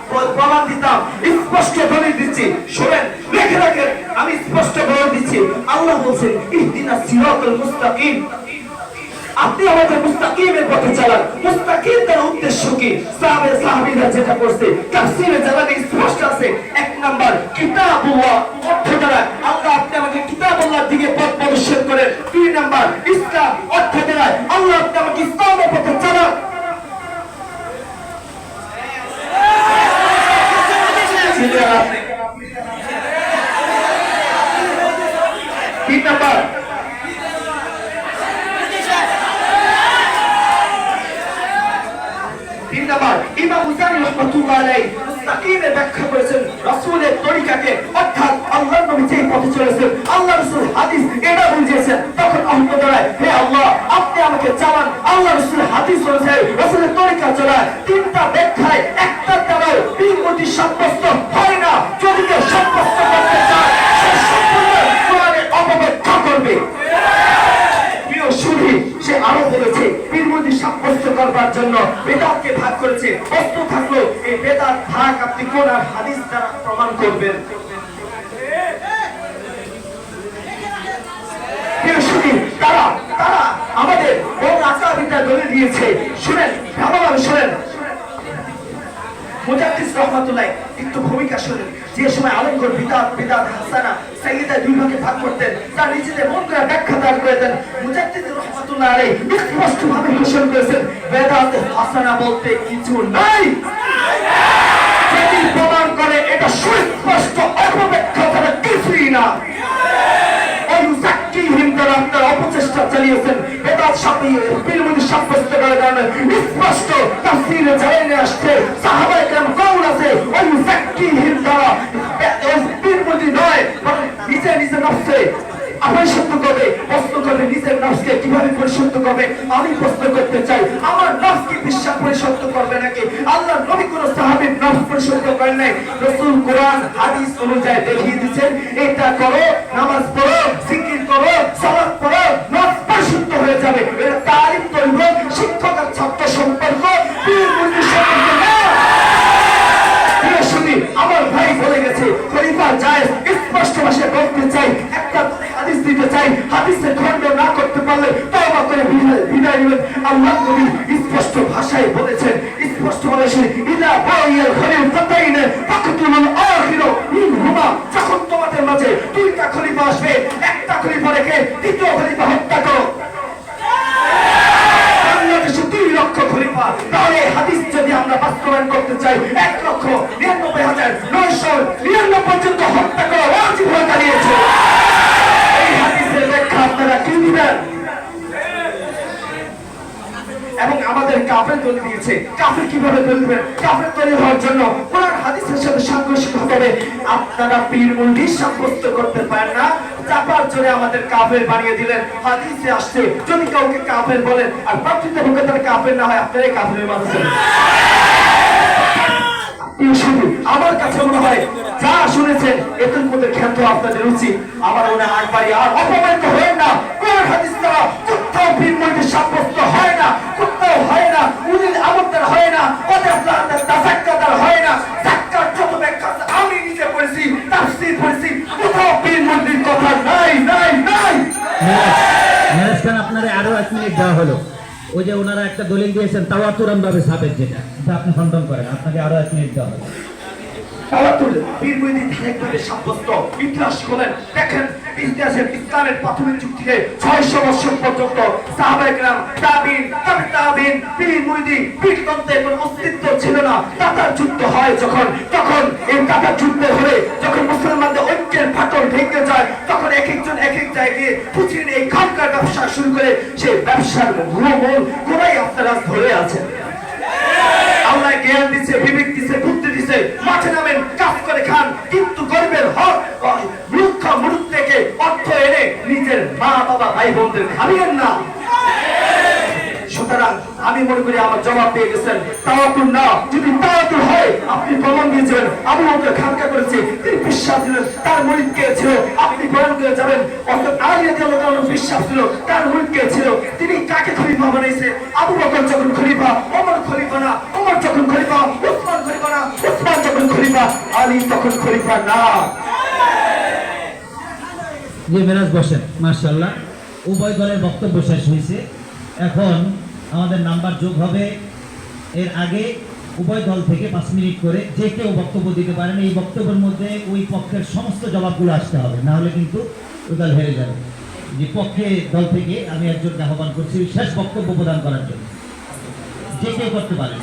প্রমাণ দিতাম, স্পষ্ট দলিল দিচ্ছি, শোনেন লেখে রাখেন, আমি স্পষ্ট বলে দিচ্ছি। আল্লাহ বলছেন ইহদিনাস সিরাতাল মুস্তাকিম, আপনি আমাদের মুস্তাকিমের পথে চালান। মুস্তাকিম তার উদ্দেশ্য কি? সাহাবীরা যেটা করছে তাফসীরে জানাতে স্পষ্ট আছে। এক নাম্বার কিতাবুল্লাহ, অর্থ দ্বারা আল্লাহ আপনি আমাকে কিতাবুল্লাহর দিকে পথ প্রদর্শন করেন। দুই নাম্বার ইসলাম, অর্থ দ্বারা আল্লাহ আপনি আমাকে ইসলামের পথে চালান। তিন নাম্বার ইমাম মুজাহিদ রাহমাতুল্লাহ আলাইহি মুস্তাকিমের ব্যাখ্যা করেছেন রাসূলের তরিকাকে, অর্থাৎ আল্লাহর নবী যে পথে চলেছেন, আল্লাহ রাসূল হাদিস এটা বুঝিয়েছেন। তখন অন্ত দাঁড়ায়, হে আল্লাহ আপনি আমাকে চালান। আল্লাহ রাসূল হাদিস অনুযায়ী রাসূলের তরিকা চলায়। তিনটা ব্যাখ্যায় একটা দ্বারাও বিমতি সাব্যস্ত হয় না। যদি কেউ সাব্যস্ত করতে চায় সে সম্পূর্ণ কোরআনের অপব্যাখ্যা করবে। প্রিয় সুধী, সে আরো বলেছে বিমতি সাব্যস্ত করবার জন্য বেদাতকে ভাগ করেছে। প্রশ্ন থাকলো এই বেদাত ভাগ আপনি কোন হাদিস দ্বারা প্রমাণ করবেন? তারা আমাদের বড় আকাবিদা দলিল দিয়েছে। শুনেন, ভালোভাবে শুনেন, মুজাদ্দিদ রাহমাতুল্লাহ একটু ভূমিকা শুনেন। যে সময় আলেমগণ বিদআত হাসানা সাইয়্যিদা দুই ভাগে ভাগ করতেন, তার নিজেদের মন করে ব্যাখ্যা দান করে দেন। মুজাদ্দিদ রাহমাতুল্লাহ আলাইহি স্পষ্টভাবে ঘোষণা করেছেন বিদআত হাসানা বলতে কিছু নাই। যদি প্রমাণ করে এটা সুস্পষ্ট অপব্যাখ্যা ছাড়া কিছুই না। আপনারা অপচেষ্টা চালিয়েছেন বেদাত সাব্যস্ত করার কারণে স্পষ্ট তাফসীরে জানিয়ে আসছে সাহাবায়ে কেরাম কওল আছে ওই যাক্কিহিম দ্বারা বিরমতি নয়, নিজে নিজে নফসে পরিশুদ্ধ করবে। প্রশ্ন করবে নিজের নফসকে কিভাবে পরিশুদ্ধ করবে? আমি প্রশ্ন করতে চাই, আমার নফস কি বিশ্বাস পরিশুদ্ধ করবে নাকি? আল্লাহ নবী কোন সাহাবীর নফস পরিশুদ্ধ করেন নাই। রাসূল কোরআন হাদিস অনুযায়ী দেখিয়ে দিয়েছেন এটা করো, নামাজ পড়ো, জিকির করো, সালাত পড়ো, নফস পরিশুদ্ধ হয়ে যাবে। এটা তালিম তৈব শিক্ষক আর ছাত্র সম্পর্ক, পীর মুরিদ সম্পর্ক না। আমার ভাই বলে গেছে খলিফা জায়েজ, স্পষ্ট ভাষায় বলতে চাই, একটা হাদিস দিতে চাই, হাদিসের খণ্ড না করতে পারলে তওবা করে বিদায় নেবেন। আল্লাহ নবী স্পষ্ট ভাষায় বলেছেন, স্পষ্ট বলেছেন ইলা বাইয়াল খলিফাতাইন ফাকতুল আখিরু মিনহুমা, যখন তোমাদের মাঝে দুইটা খলিফা আসবে, একটা খলিফা রেখে দ্বিতীয় খলিফা হত্যা করো। বাংলাদেশে 2 লক্ষ খলিফা, তাহলে হাদিস যদি আমরা বাস্তবায়ন করতে চাই 1,99,999 পর্যন্ত হত্যা করা ওয়াজিব হয়ে দাঁড়িয়েছে। এই হাদিসের ব্যাখ্যা আপনারা কি দিবেন? এবং আমাদের কাফের দলিল দিয়েছে। কাফের কিভাবে দলিল দিবেন? কাফের দলিল হওয়ার জন্য কোরআন হাদিসের সাথে সাংঘর্ষিক হতে হবে। আপনারা পীর মুরিদ সাব্যস্ত করতে পারেন না, চাপার জোরে আমাদের কাফের বানিয়ে দিলেন। হাদিসে আসছে যদি কাউকে কাফের বলেন আর প্রকৃতপক্ষে তার কাফের না হয়, আপনারাই কাফের মানুষের। আমার কাছে মনে হয় যা শুনেছেন এদের মধ্যে ক্ষেত্র আপনাদের উচিত। আমার মনে হয় ভাই আর অপমানিত হয় না। কোরআন হাদিস দ্বারা কোথাও পীর মুরিদ সাব্যস্ত হয় না, কোথাও হয় না, উলিল আমর হয় না, ওদের তাযাক্কার হয় না। যাক্কার যত ব্যাখ্যা আমি নিজে পড়েছি, তাফসীর পড়েছি, কোথাও পীর মুরিদের কথা নাই নাই নাই। মেরাজখান আপনারে আরো 1 মিনিট দেওয়া হলো। ওই যে ওনারা একটা দলিল দিয়েছেন তাওয়াতুরান ভাবে সাবেত, যেটা আপনি খণ্ডন করেন, আপনাকে আরো 1 মিনিট দেওয়া হলো। পীর মুরিদ একবারে সাব্যস্ত। ইতিহাস খোলেন, দেখেন ইতিহাসের ইসলামের প্রাথমিক যুগ থেকে 600 বছর পর্যন্ত সাহাবায়ে কেরাম, তাবিঈন, তাবিঈন, পীর মুরিদি, পীরতন্ত্রের কোনো অস্তিত্ব ছিল না। তাতার যুদ্ধ হয় যখন, তখন এই তাতার যুদ্ধের হলে যখন মুসলমানদের ঐক্যের ফাটল ভেঙে যায়, তখন এক একজন এক এক জায়গায় পুঁজির এই খানকার ব্যবসা শুরু করে সেই ব্যবসার মূল কোনাই আপনারা ধরে আছেন। আল্লাহ জ্ঞান দিচ্ছে, বিবেক দিচ্ছে, বুদ্ধি দিচ্ছে, মাঠে নামেন, কাজ করে খান, কিন্তু গরিবের হক মুরুখ থেকে অর্থ এনে নিজের মা বাবা ভাই বোনদের খাবিয়েন না। সুতরাং আমি মনে করি আমার জবাব পেয়ে গেছেন। তাওয়াতুল না, যদি তাওয়াতুল হয় আপনি প্রমাণ দিয়েছেন আবু বকর খানকা করেছে, তিনি বিশ্বাস ছিলেন, তার মুরিদ কে ছিল আপনি প্রমাণ করে যাবেন। অর্থাৎ আলী রাদিয়াল্লাহু আনহু বিশ্বাস ছিল, তার মুরিদ কে ছিল, তিনি কাকে খলিফা বানাইছে? আবু বকর যখন খলিফা, ওমর খলিফা না, ওমর যখন খলিফা, উসমান খলিফা না, উসমান আমি তখন খলিফা না। যে মেরাজ বসেন, মাশাআল্লাহ উভয় দলের বক্তব্য শেষ হয়েছে। এখন আমাদের নাম্বার যোগ হবে। এর আগে উভয় দল থেকে 5 মিনিট করে যে কেউ বক্তব্য দিতে পারেন। এই বক্তব্যের মধ্যে ওই পক্ষের সমস্ত জবাবগুলো আসতে হবে, না হলে কিন্তু ওই দল হেরে যাবে। যে পক্ষে দল থেকে আমি একজনকে আহ্বান করছি শেষ বক্তব্য প্রদান করার জন্য, যে কেউ করতে পারেন।